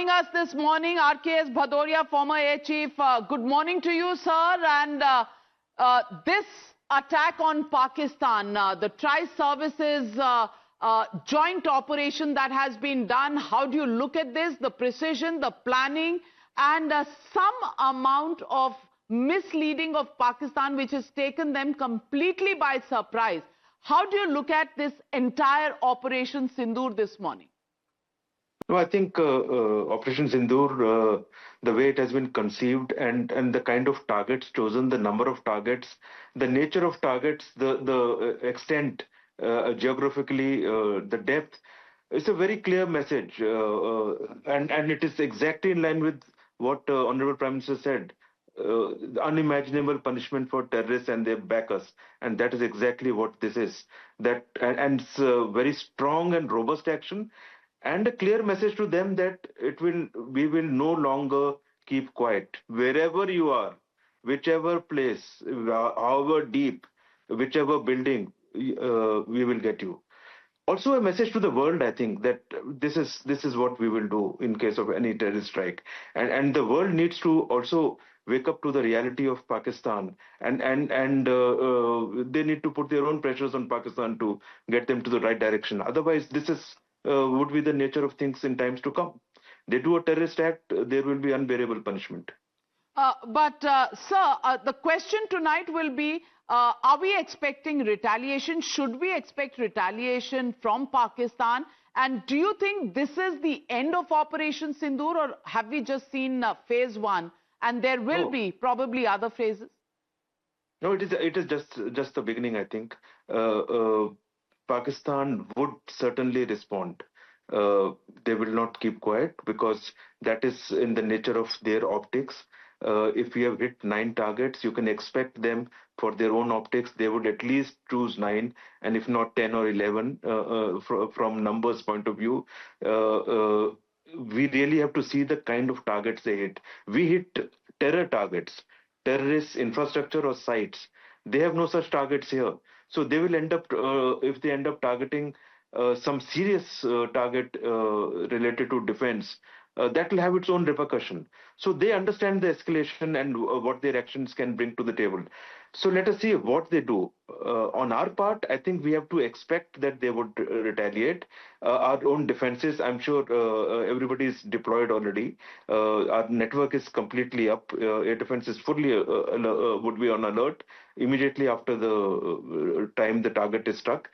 joining us this morning, RKS Bhadauria, former Air Chief. Good morning to you, sir. And this attack on Pakistan, the tri-services joint operation that has been done, how do you look at this? The precision, the planning, and some amount of misleading of Pakistan, which has taken them completely by surprise. How do you look at this entire Operation Sindoor this morning? No, I think Operation Sindoor, the way it has been conceived and the kind of targets chosen, the number of targets, the nature of targets, the extent geographically, the depth, it's a very clear message, and it is exactly in line with what Honorable Prime Minister said. Unimaginable punishment for terrorists and their backers, and that is exactly what this is. That and it's a very strong and robust action, and a clear message to them that we will no longer keep quiet. Wherever you are, whichever place, however deep, whichever building, we will get you. Also a message to the world, I think, that this is what we will do in case of any terrorist strike, and the world needs to also wake up to the reality of Pakistan, and they need to put their own pressures on Pakistan to get them to the right direction. Otherwise, this is would be the nature of things in times to come. They do a terrorist act, there will be unbearable punishment. Sir, the question tonight will be, are we expecting retaliation? Should we expect retaliation from Pakistan? And do you think this is the end of Operation Sindoor, or have we just seen phase one and there will be probably other phases? No, it is just the beginning, I think. Pakistan would certainly respond. They will not keep quiet because that is in the nature of their optics. If we have hit 9 targets, you can expect them for their own optics. They would at least choose 9, and if not 10 or 11 from numbers point of view. We really have to see the kind of targets they hit. We hit terror targets, terrorist infrastructure or sites. They have no such targets here. So they will end up, if they end up targeting some serious target related to defense, that will have its own repercussion. So they understand the escalation and what their actions can bring to the table. So let us see what they do. On our part, I think we have to expect that they would retaliate. Our own defenses, I'm sure everybody is deployed already. Our network is completely up. Air defense is fully would be on alert immediately after the time the target is struck.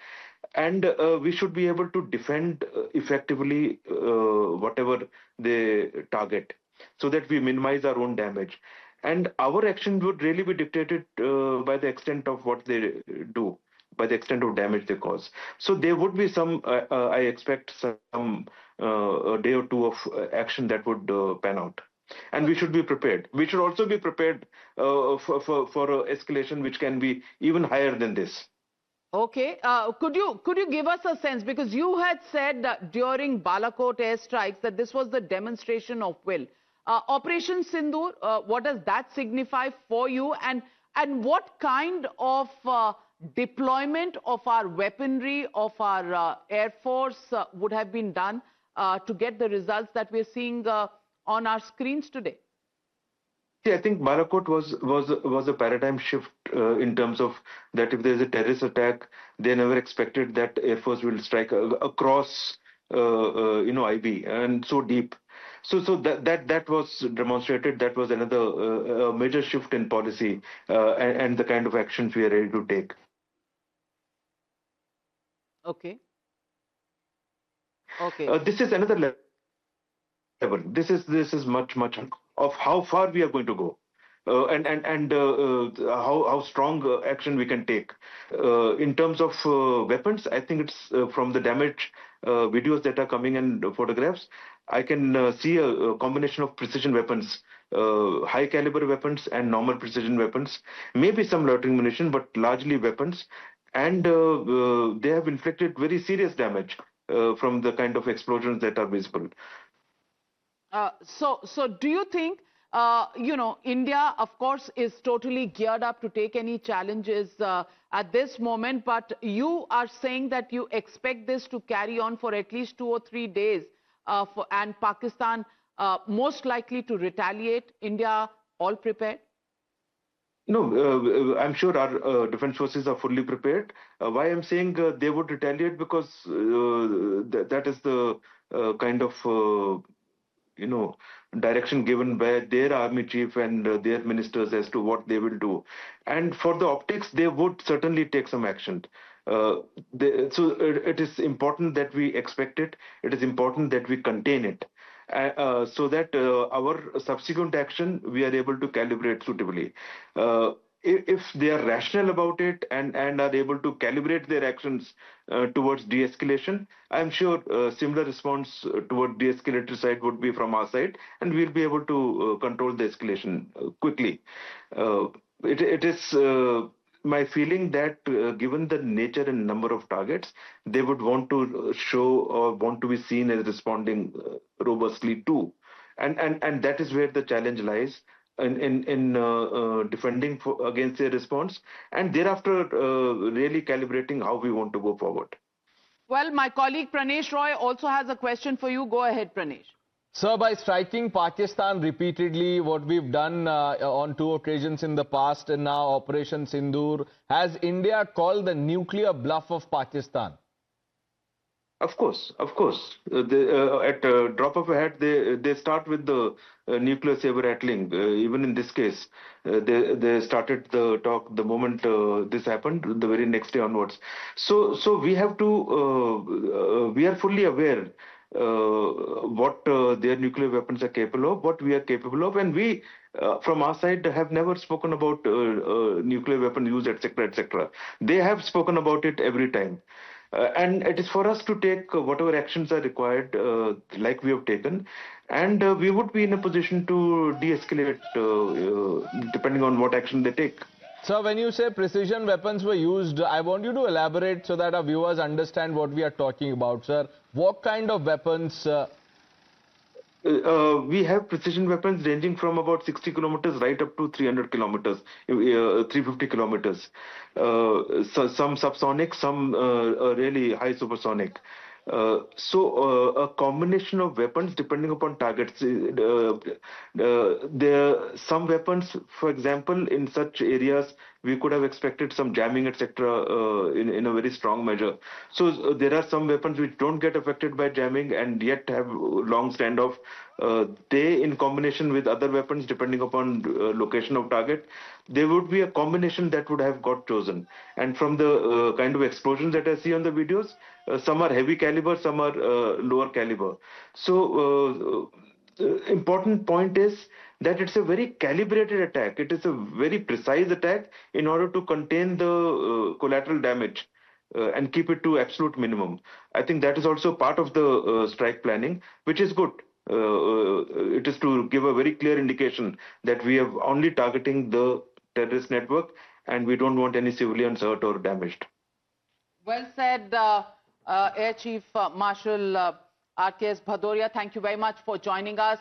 And we should be able to defend effectively whatever they target, so that we minimize our own damage. And our action would really be dictated by the extent of what they do, by the extent of damage they cause. So there would be some, I expect some a day or two of action that would pan out. And we should be prepared. We should also be prepared for escalation which can be even higher than this. Okay, could you give us a sense, because you had said during Balakot airstrikes that this was the demonstration of will. Operation Sindoor, what does that signify for you, and what kind of deployment of our weaponry, of our Air Force would have been done to get the results that we're seeing on our screens today? I think Balakot was a paradigm shift in terms of that if there is a terrorist attack, they never expected that Air Force will strike across IB and so deep. So that was demonstrated. That was another major shift in policy and the kind of actions we are ready to take. Okay. This is another level. This is much of how far we are going to go, and how strong action we can take. In terms of weapons, I think it's from the damage videos that are coming and photographs, I can see a combination of precision weapons, high caliber weapons and normal precision weapons, maybe some loitering munition, but largely weapons. And they have inflicted very serious damage from the kind of explosions that are visible. So do you think, India, of course, is totally geared up to take any challenges at this moment, but you are saying that you expect this to carry on for at least 2 or 3 days, and Pakistan most likely to retaliate? India all prepared? No, I'm sure our defense forces are fully prepared. Why I'm saying they would retaliate, because that is the kind of direction given by their army chief and their ministers as to what they will do. And for the optics, they would certainly take some action. It is important that we expect it. It is important that we contain it. So that our subsequent action we are able to calibrate suitably. If they are rational about it and are able to calibrate their actions towards de-escalation, I'm sure similar response toward de-escalator side would be from our side, and we'll be able to control the escalation quickly. It is my feeling that given the nature and number of targets, they would want to show or want to be seen as responding robustly too. And that is where the challenge lies in defending against their response, and thereafter really calibrating how we want to go forward. Well, my colleague Pranesh Roy also has a question for you. Go ahead, Pranesh. Sir, by striking Pakistan repeatedly, what we've done on 2 occasions in the past and now Operation Sindoor, has India called the nuclear bluff of Pakistan? Of course. At drop of a hat, they start with the nuclear saber rattling. Even in this case, they started the talk the moment this happened, the very next day onwards. So we have to, we are fully aware what their nuclear weapons are capable of, what we are capable of, and we from our side have never spoken about nuclear weapon use, etc., etc. They have spoken about it every time. And it is for us to take whatever actions are required, like we have taken, and we would be in a position to de-escalate depending on what action they take. Sir, when you say precision weapons were used, I want you to elaborate so that our viewers understand what we are talking about, sir. What kind of weapons? We have precision weapons ranging from about 60 kilometers right up to 300 kilometers, 350 kilometers. Some subsonic, some really high supersonic. A combination of weapons depending upon targets. Some weapons, for example, in such areas, we could have expected some jamming, etc., in a very strong measure. So there are some weapons which don't get affected by jamming and yet have long standoff. They, in combination with other weapons, depending upon location of target, there would be a combination that would have got chosen. And from the kind of explosions that I see on the videos, some are heavy caliber, some are lower caliber. So important point is that it's a very calibrated attack. It is a very precise attack in order to contain the collateral damage and keep it to absolute minimum. I think that is also part of the strike planning, which is good. It is to give a very clear indication that we are only targeting the terrorist network and we don't want any civilians hurt or damaged. Well said, Air Chief Marshal RKS Bhadauria. Thank you very much for joining us.